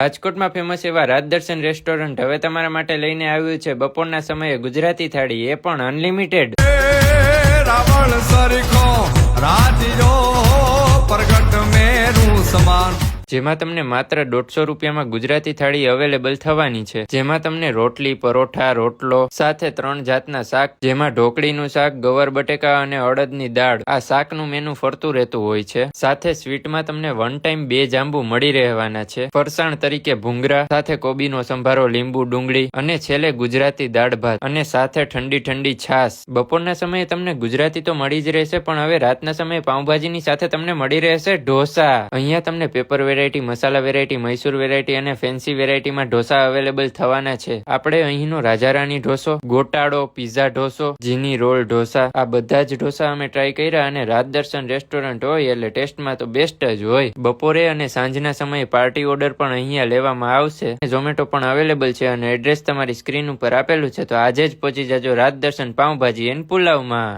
રાજકોટમાં ફેમસ એવા રાજદર્શન રેસ્ટોરન્ટ હવે તમારા માટે લઈને આવ્યું છે બપોરના સમયે ગુજરાતી થાળી, એ પણ અનલિમિટેડ। રાવણ સરખો રાજ્યો પ્રગટ મેરું સમાન, જેમાં તમને માત્ર 150 રૂપિયામાં ગુજરાતી થાળી અવેલેબલ થવાની છે, જેમાં તમને રોટલી, પરોઠા, રોટલો સાથે 3 જાતના શાક, જેમાં ઢોકળીનું શાક, ગવાર બટેકા અને અડદની દાળ, આ શાકનું મેનુ ફરતું રહેતું હોય છે। સાથે સ્વીટમાં તમને 1 ટાઈમ 2 જાંબુ મળી રહેવાના છે, ફરસાણ તરીકે ભૂંગરા, સાથે કોબીનો સંભારો, લીંબુ, ડુંગળી અને છેલ્લે ગુજરાતી દાળ ભાત અને સાથે ઠંડી ઠંડી છાશ। બપોરના સમયે તમને ગુજરાતી તો મળી જ રહેશે, પણ હવે રાતના સમયે પાઉંભાજીની સાથે તમને મળી રહેશે ઢોસા। અહીંયા તમને પેપર વેરાયટી, મસાલા વેરાયટી, મૈસૂર વેરાયટી અને ફેન્સી વેરાયટીમાં ઢોસા અવેલેબલ થવાના છે। આપણે અહીંનો રાજા રાણી ઢોસો, ગોટાળો, પીઝા ઢોસો, જીની રોલ ઢોસા, આ બધા જ ઢોસા અમે ટ્રાય કર્યા અને રાજદર્શન રેસ્ટોરન્ટ હોય એટલે ટેસ્ટમાં તો બેસ્ટ જ હોય। બપોરે અને સાંજના સમયે પાર્ટી ઓર્ડર પણ અહીંયા લેવામાં આવશે, ઝોમેટો પણ અવેલેબલ છે અને એડ્રેસ તમારી સ્ક્રીન ઉપર આપેલું છે, તો આજે જ પહોંચી જાજો રાજદર્શન પાઉંભાજી એન્ડ પુલાવમાં।